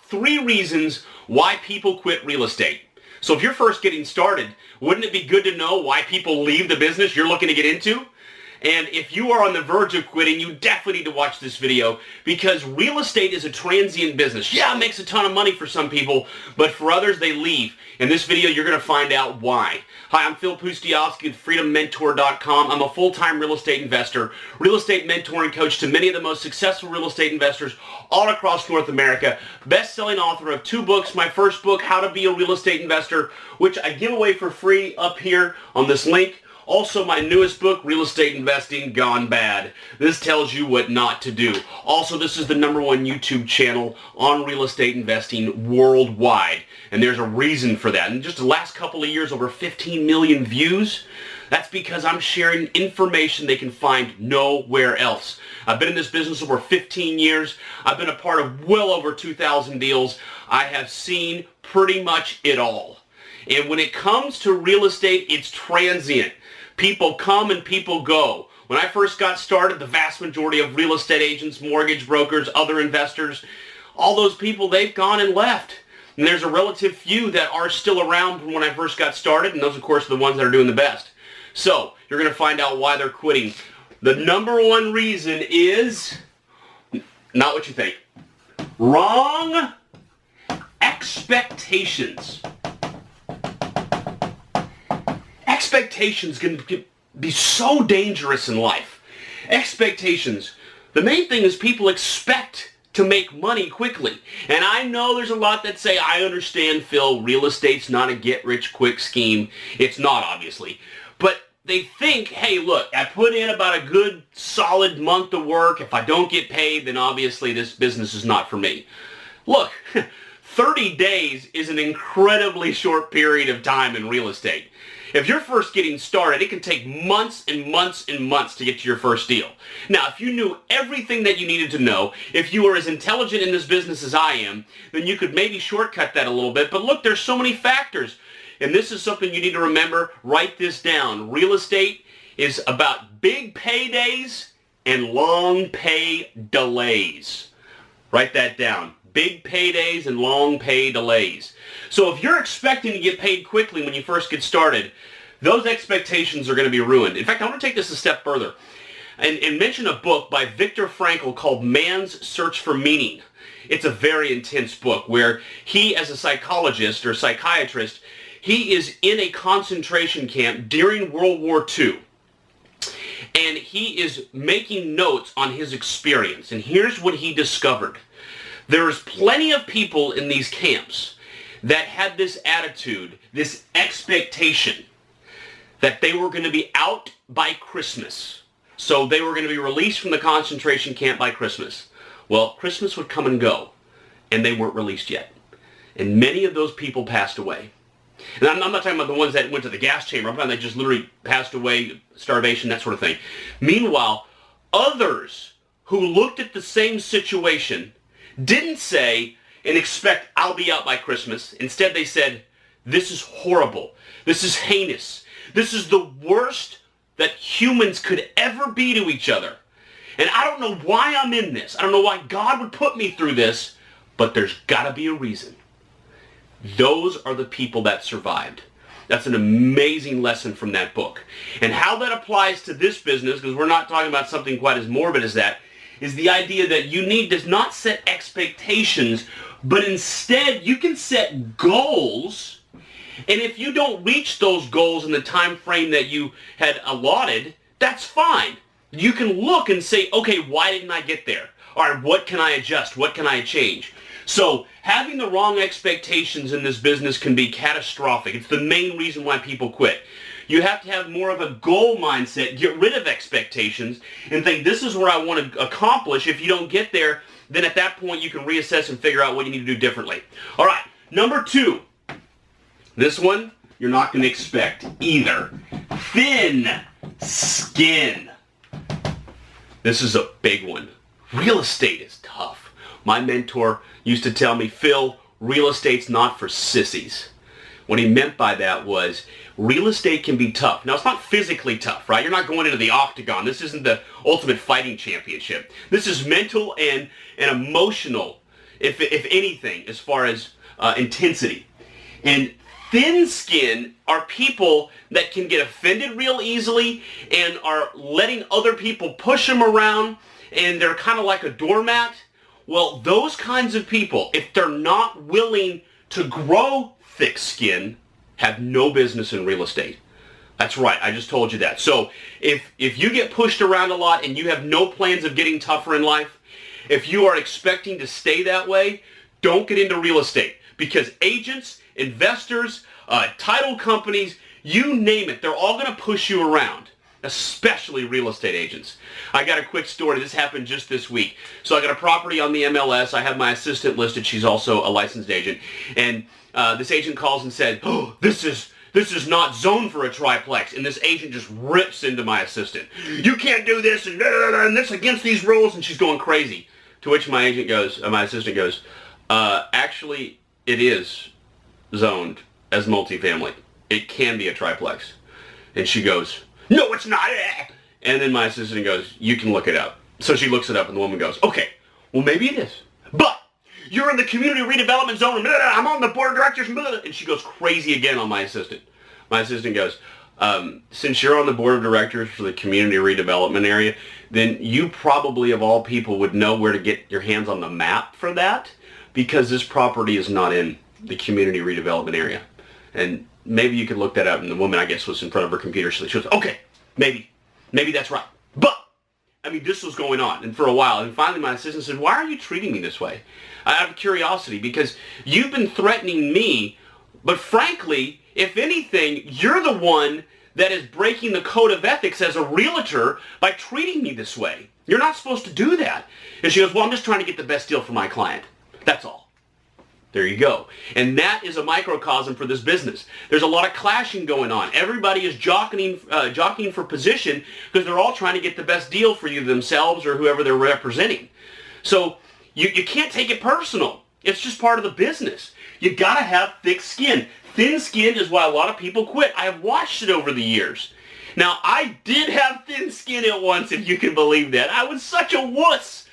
3 reasons why people quit real estate. So if you're first getting started, wouldn't it be good to know why people leave the business you're looking to get into? And if you are on the verge of quitting, you definitely need to watch this video because real estate is a transient business. Yeah, it makes a ton of money for some people, but for others, they leave. In this video, you're going to find out why. Hi, I'm Phil Pustiowski with FreedomMentor.com. I'm a full-time real estate investor, real estate mentoring coach to many of the most successful real estate investors all across North America. Best-selling author of 2 books. My first book, How to Be a Real Estate Investor, which I give away for free up here on this link. Also, my newest book, Real Estate Investing Gone Bad. This tells you what not to do. Also, this is the #1 YouTube channel on real estate investing worldwide. And there's a reason for that. In just the last couple of years, over 15 million views. That's because I'm sharing information they can find nowhere else. I've been in this business over 15 years. I've been a part of well over 2,000 deals. I have seen pretty much it all. And when it comes to real estate, it's transient. People come and people go. When I first got started, the vast majority of real estate agents, mortgage brokers, other investors, all those people, they've gone and left. And there's a relative few that are still around from when I first got started, and those, of course, are the ones that are doing the best. So, you're going to find out why they're quitting. The #1 reason is not what you think. Wrong expectations. Expectations can be so dangerous in life. Expectations. The main thing is people expect to make money quickly. And I know there's a lot that say, I understand, Phil, real estate's not a get-rich-quick scheme. It's not, obviously. But they think, hey, look, I put in about a good, solid month of work. If I don't get paid, then obviously this business is not for me. Look, 30 days is an incredibly short period of time in real estate. If you're first getting started, it can take months and months and months to get to your first deal. Now, if you knew everything that you needed to know, if you were as intelligent in this business as I am, then you could maybe shortcut that a little bit. But look, there's so many factors. And this is something you need to remember. Write this down. Real estate is about big paydays and long pay delays. Write that down. Big paydays and long pay delays. So if you're expecting to get paid quickly when you first get started, those expectations are going to be ruined. In fact, I want to take this a step further and mention a book by Viktor Frankl called Man's Search for Meaning. It's a very intense book where he, as a psychologist or psychiatrist, he is in a concentration camp during World War II. And he is making notes on his experience. And here's what he discovered. There's plenty of people in these camps that had this attitude, this expectation that they were going to be out by Christmas. So they were going to be released from the concentration camp by Christmas. Well, Christmas would come and go, and they weren't released yet. And many of those people passed away. And I'm not talking about the ones that went to the gas chamber. I'm talking about they just literally passed away, starvation, that sort of thing. Meanwhile, others who looked at the same situation didn't say and expect I'll be out by Christmas. Instead, they said, this is horrible. This is heinous. This is the worst that humans could ever be to each other. And I don't know why I'm in this. I don't know why God would put me through this, but there's got to be a reason. Those are the people that survived. That's an amazing lesson from that book. And how that applies to this business, because we're not talking about something quite as morbid as that, is the idea that you need to not set expectations, but instead you can set goals. And if you don't reach those goals in the time frame that you had allotted, that's fine. You can look and say, okay, why didn't I get there? All right, what can I adjust? What can I change? So having the wrong expectations in this business can be catastrophic. It's the main reason why people quit. You have to have more of a goal mindset, get rid of expectations, and think this is where I want to accomplish. If you don't get there, then at that point you can reassess and figure out what you need to do differently. All right, #2. This one you're not going to expect either. Thin skin. This is a big one. Real estate is tough. My mentor used to tell me, Phil, real estate's not for sissies. What he meant by that was real estate can be tough. Now, it's not physically tough, right? You're not going into the octagon. This isn't the Ultimate Fighting Championship. This is mental and emotional. if anything, as far as intensity. And thin skin are people that can get offended real easily and are letting other people push them around, and they're kind of like a doormat. Well, those kinds of people, if they're not willing to grow thick skin, have no business in real estate. That's right, I just told you that. So if you get pushed around a lot and you have no plans of getting tougher in life, if you are expecting to stay that way, don't get into real estate, because agents, investors, title companies, you name it, they're all going to push you around, especially real estate agents. I got a quick story. This happened just this week. So I got a property on the MLS. I have my assistant listed. She's also a licensed agent. And this agent calls and said, "Oh, this is not zoned for a triplex." And this agent just rips into my assistant. "You can't do this, and this against these rules." And she's going crazy. To which my assistant goes, "Actually, it is zoned as multifamily. It can be a triplex." And she goes, "No, it's not." And then my assistant goes, "You can look it up." So she looks it up, and the woman goes, "Okay, well, maybe it is. But you're in the community redevelopment zone. I'm on the board of directors." And she goes crazy again on my assistant. My assistant goes, "Since you're on the board of directors for the community redevelopment area, then you probably, of all people, would know where to get your hands on the map for that, because this property is not in the community redevelopment area. And maybe you could look that up." And the woman, I guess, was in front of her computer. So she goes, "Okay, maybe that's right. But," I mean, this was going on and for a while. And finally my assistant said, "Why are you treating me this way?" Out of curiosity, because you've been threatening me, but frankly, if anything, you're the one that is breaking the code of ethics as a realtor by treating me this way. You're not supposed to do that." And she goes, "Well, I'm just trying to get the best deal for my client. That's all." There you go. And that is a microcosm for this business. There's a lot of clashing going on. Everybody is jockeying for position because they're all trying to get the best deal for you themselves or whoever they're representing. So you can't take it personal. It's just part of the business. You got to have thick skin. Thin skin is why a lot of people quit. I have watched it over the years. Now, I did have thin skin at once, if you can believe that. I was such a wuss.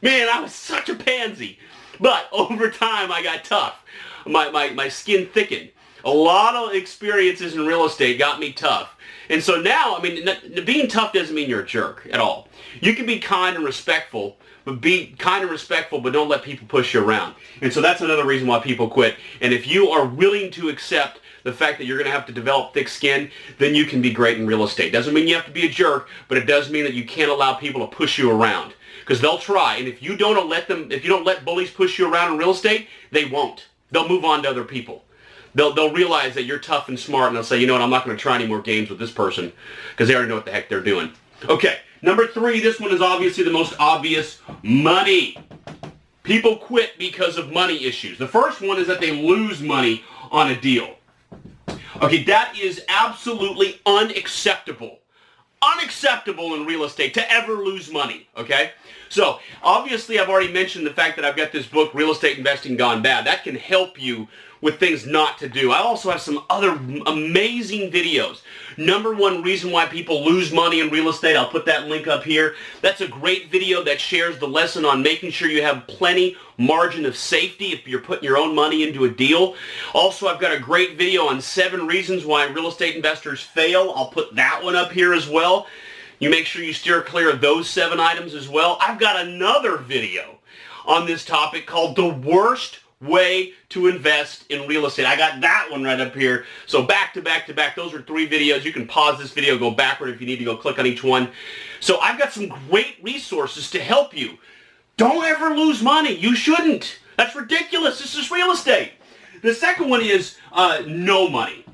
Man, I was such a pansy. But over time, I got tough. My skin thickened. A lot of experiences in real estate got me tough. And so now, I mean, being tough doesn't mean you're a jerk at all. You can be kind and respectful, but don't let people push you around. And so that's another reason why people quit. And if you are willing to accept the fact that you're going to have to develop thick skin, then you can be great in real estate. Doesn't mean you have to be a jerk, but it does mean that you can't allow people to push you around. Because they'll try, and if you don't let bullies push you around in real estate, they won't. They'll move on to other people. They'll realize that you're tough and smart, and they'll say, "You know what, I'm not going to try any more games with this person," because they already know what the heck they're doing. Okay, number 3, this one is obviously the most obvious: money. People quit because of money issues. The first one is that they lose money on a deal. Okay, that is absolutely unacceptable. Unacceptable in real estate to ever lose money, okay? So, obviously, I've already mentioned the fact that I've got this book, Real Estate Investing Gone Bad. That can help you with things not to do. I also have some other amazing videos. Number 1 reason why people lose money in real estate. I'll put that link up here. That's a great video that shares the lesson on making sure you have plenty margin of safety if you're putting your own money into a deal. Also, I've got a great video on 7 reasons why real estate investors fail. I'll put that one up here as well. You make sure you steer clear of those 7 items as well. I've got another video on this topic called The Worst Way to Invest in Real Estate. I got that one right up here. So back to back to back. Those are 3 videos. You can pause this video, go backward if you need to go click on each one. So I've got some great resources to help you. Don't ever lose money. You shouldn't. That's ridiculous. This is real estate. The second one is no money.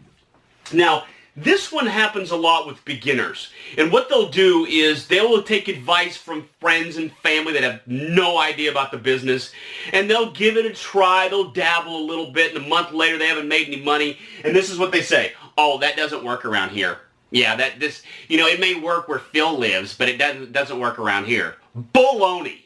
Now, this one happens a lot with beginners. And what they'll do is they will take advice from friends and family that have no idea about the business, and they'll give it a try. They'll dabble a little bit, and a month later they haven't made any money. And this is what they say: "Oh, that doesn't work around here. Yeah, it may work where Phil lives, but it doesn't work around here." Baloney.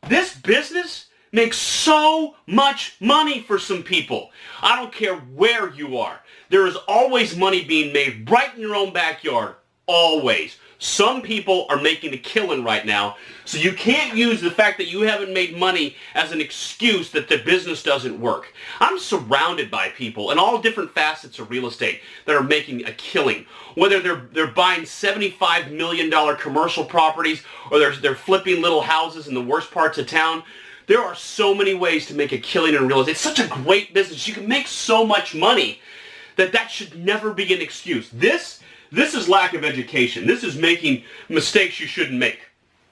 This business makes so much money for some people. I don't care where you are. There is always money being made right in your own backyard. Always. Some people are making a killing right now, so you can't use the fact that you haven't made money as an excuse that the business doesn't work. I'm surrounded by people in all different facets of real estate that are making a killing. Whether they're buying $75 million commercial properties or they're flipping little houses in the worst parts of town. There are so many ways to make a killing in real estate. It's such a great business. You can make so much money that should never be an excuse. This is lack of education. This is making mistakes you shouldn't make.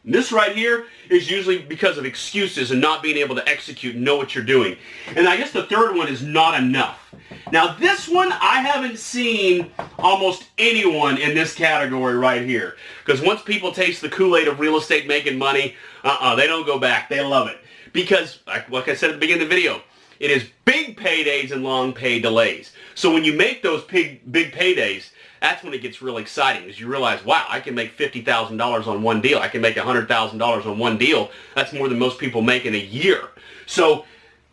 This right here is usually because of excuses and not being able to execute and know what you're doing. And I guess the third one is not enough. Now this one, I haven't seen almost anyone in this category right here. Because once people taste the Kool-Aid of real estate making money, they don't go back. They love it. Because, like I said at the beginning of the video, it is big paydays and long pay delays. So when you make those big paydays, that's when it gets real exciting, because you realize, wow, I can make $50,000 on one deal. I can make $100,000 on one deal. That's more than most people make in a year. So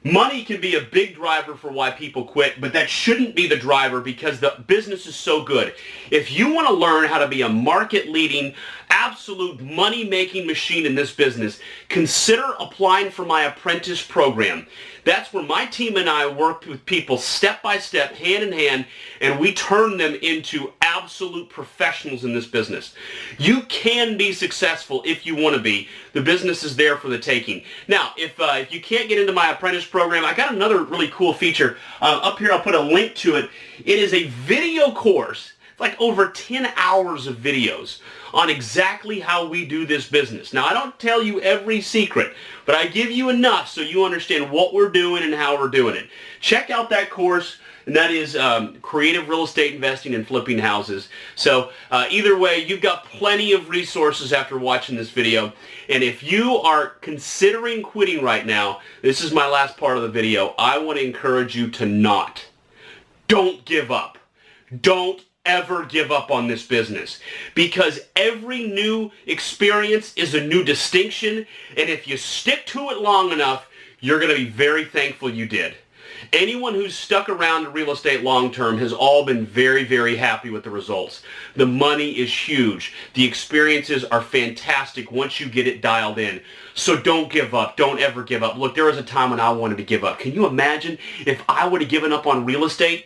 money can be a big driver for why people quit, but that shouldn't be the driver because the business is so good. If you want to learn how to be a market-leading, absolute money-making machine in this business, consider applying for my apprentice program. That's where my team and I work with people step by step, hand in hand, and we turn them into absolute professionals in this business. You can be successful if you want to be. The business is there for the taking. Now, if you can't get into my apprentice program, I got another really cool feature. Up here, I'll put a link to it. It is a video course. It's like over 10 hours of videos on exactly how we do this business. Now, I don't tell you every secret, but I give you enough so you understand what we're doing and how we're doing it. Check out that course, and that is Creative Real Estate Investing and Flipping Houses. So either way, you've got plenty of resources after watching this video. And if you are considering quitting right now, this is my last part of the video, I want to encourage you to not. Don't give up. Don't ever give up on this business, because every new experience is a new distinction, and if you stick to it long enough, you're going to be very thankful you did. Anyone who's stuck around in real estate long term has all been very, very happy with the results. The money is huge. The experiences are fantastic once you get it dialed in. So don't give up. Don't ever give up. Look, there was a time when I wanted to give up. Can you imagine if I would have given up on real estate?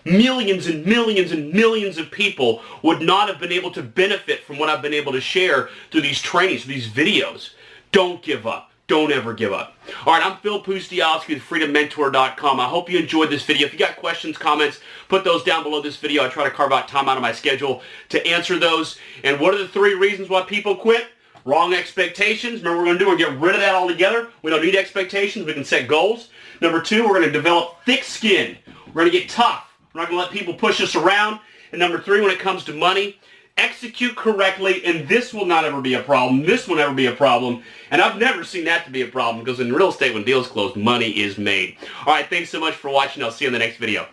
Millions and millions and millions of people would not have been able to benefit from what I've been able to share through these trainings, through these videos. Don't give up. Don't ever give up. All right, I'm Phil Pustiowski with FreedomMentor.com. I hope you enjoyed this video. If you got questions, comments, put those down below this video. I try to carve out time out of my schedule to answer those. And what are the 3 reasons why people quit? Wrong expectations. Remember what we're going to do? We're going to get rid of that altogether. We don't need expectations. We can set goals. Number 2, we're going to develop thick skin. We're going to get tough. We're not going to let people push us around. And number 3, when it comes to money, execute correctly, and this will not ever be a problem. This will never be a problem. And I've never seen that to be a problem, because in real estate, when deals close, money is made. All right, thanks so much for watching. I'll see you in the next video.